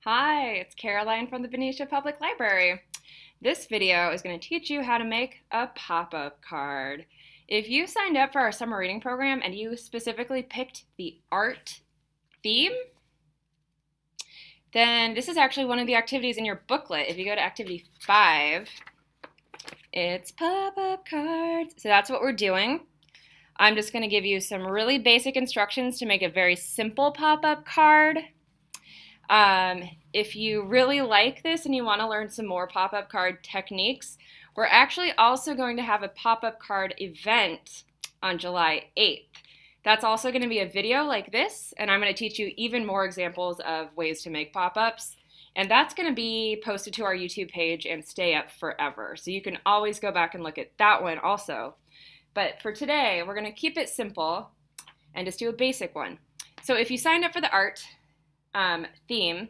Hi, it's Caroline from the Benicia Public Library. This video is going to teach you how to make a pop-up card. If you signed up for our summer reading program and you specifically picked the art theme, then this is actually one of the activities in your booklet. If you go to activity 5, it's pop-up cards. So that's what we're doing. I'm just going to give you some really basic instructions to make a very simple pop-up card. If you really like this and you want to learn some more pop-up card techniques, we're actually also going to have a pop-up card event on July 8th. That's also going to be a video like this, and I'm going to teach you even more examples of ways to make pop-ups. And that's going to be posted to our YouTube page and stay up forever. So you can always go back and look at that one also. But for today, we're going to keep it simple and just do a basic one. So if you signed up for the art theme,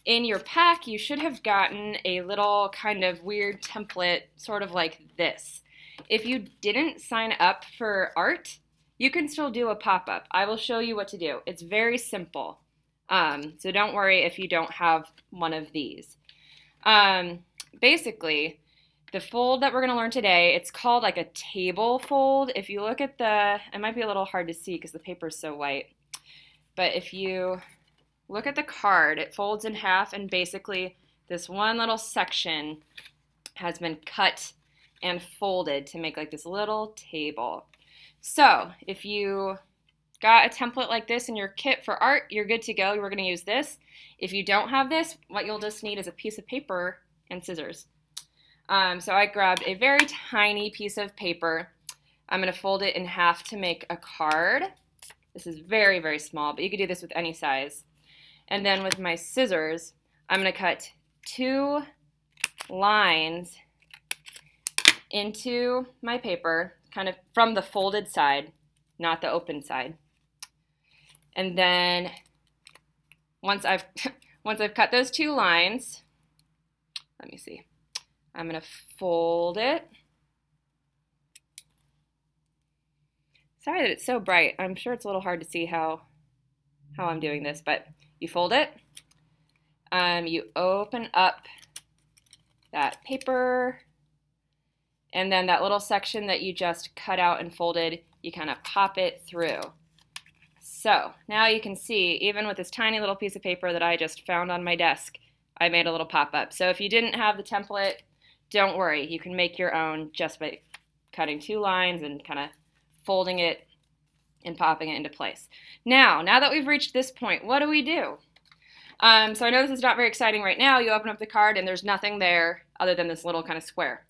in your pack you should have gotten a little kind of weird template, sort of like this. If you didn't sign up for art, you can still do a pop-up. I will show you what to do. It's very simple. So don't worry if you don't have one of these. Basically, the fold that we're going to learn today, it's called like a table fold. If you look at it might be a little hard to see because the paper is so white, but if you look at the card, it folds in half, and basically this one little section has been cut and folded to make like this little table. So if you got a template like this in your kit for art, you're good to go. We're going to use this. If you don't have this, what you'll just need is a piece of paper and scissors. So I grabbed a very tiny piece of paper. I'm going to fold it in half to make a card. This is very, very small, but you could do this with any size. And then with my scissors, I'm going to cut 2 lines into my paper, kind of from the folded side, not the open side. And then once I've cut those 2 lines, let me see, I'm going to fold it. Sorry that it's so bright. I'm sure it's a little hard to see how I'm doing this, but you fold it, you open up that paper, and then that little section that you just cut out and folded, you kind of pop it through. So now you can see, even with this tiny little piece of paper that I just found on my desk, I made a little pop-up. So if you didn't have the template, don't worry, you can make your own just by cutting 2 lines and kind of folding it and popping it into place. Now that we've reached this point, what do we do? So I know this is not very exciting right now. You open up the card and there's nothing there other than this little kind of square.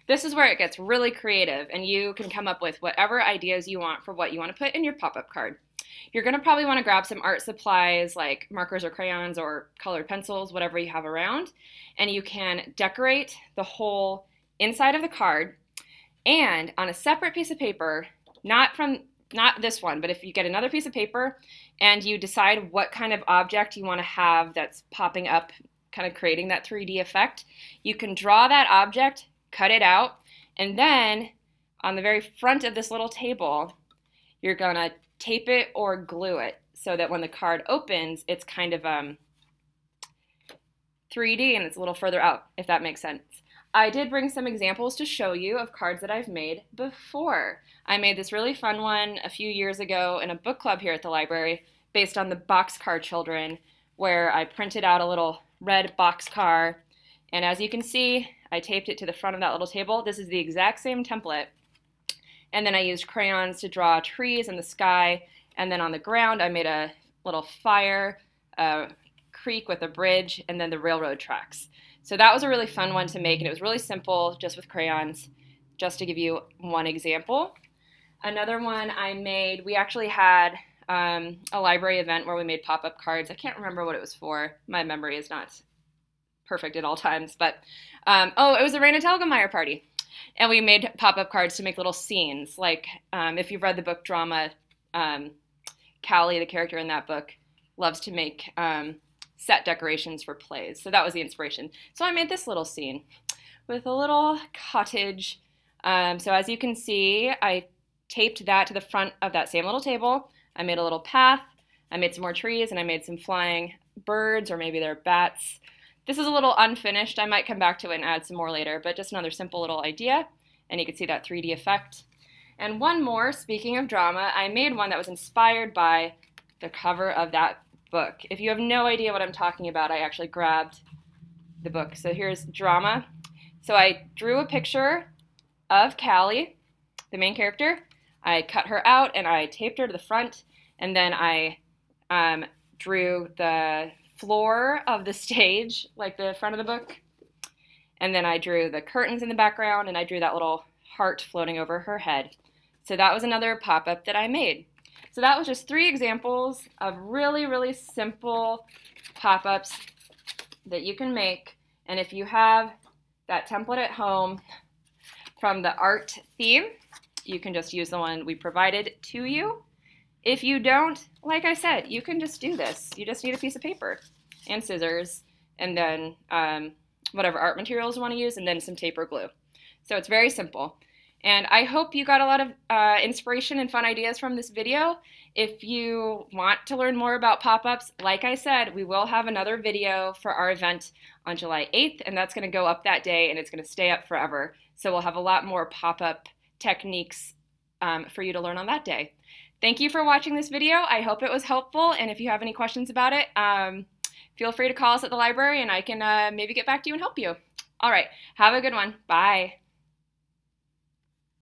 This is where it gets really creative, and you can come up with whatever ideas you want for what you want to put in your pop-up card. You're going to probably want to grab some art supplies like markers or crayons or colored pencils, whatever you have around, and you can decorate the whole inside of the card. And on a separate piece of paper, not this one, but if you get another piece of paper and you decide what kind of object you want to have that's popping up, kind of creating that 3D effect, you can draw that object, cut it out, and then on the very front of this little table, you're going to tape it or glue it so that when the card opens, it's kind of 3D and it's a little further out, if that makes sense. I did bring some examples to show you of cards that I've made before. I made this really fun one a few years ago in a book club here at the library based on the Boxcar Children, where I printed out a little red boxcar, and as you can see, I taped it to the front of that little table. This is the exact same template, and then I used crayons to draw trees in the sky, and then on the ground I made a little fire, a creek with a bridge, and then the railroad tracks. So that was a really fun one to make, and it was really simple, just with crayons, just to give you one example. Another one I made, we actually had a library event where we made pop-up cards. I can't remember what it was for. My memory is not perfect at all times, but it was a Raina Telgemeier party. And we made pop-up cards to make little scenes. Like if you've read the book Drama, Callie, the character in that book, loves to make set decorations for plays. So that was the inspiration. So I made this little scene with a little cottage. So as you can see, I taped that to the front of that same little table. I made a little path. I made some more trees, and I made some flying birds or maybe they're bats. This is a little unfinished. I might come back to it and add some more later, but just another simple little idea. And you can see that 3D effect. And one more, speaking of drama, I made one that was inspired by the cover of that book. If you have no idea what I'm talking about, I actually grabbed the book. So here's drama. So I drew a picture of Callie, the main character. I cut her out and I taped her to the front, and then I drew the floor of the stage, like the front of the book, and then I drew the curtains in the background, and I drew that little heart floating over her head. So that was another pop-up that I made. So that was just 3 examples of really, really simple pop-ups that you can make. And if you have that template at home from the art theme, you can just use the one we provided to you. If you don't, like I said, you can just do this. You just need a piece of paper and scissors, and then whatever art materials you want to use, and then some tape or glue. So it's very simple. And I hope you got a lot of inspiration and fun ideas from this video. If you want to learn more about pop-ups, like I said, we will have another video for our event on July 8th, and that's going to go up that day, and it's going to stay up forever. So we'll have a lot more pop-up techniques for you to learn on that day. Thank you for watching this video. I hope it was helpful, and if you have any questions about it, feel free to call us at the library, and I can maybe get back to you and help you. All right, have a good one. Bye.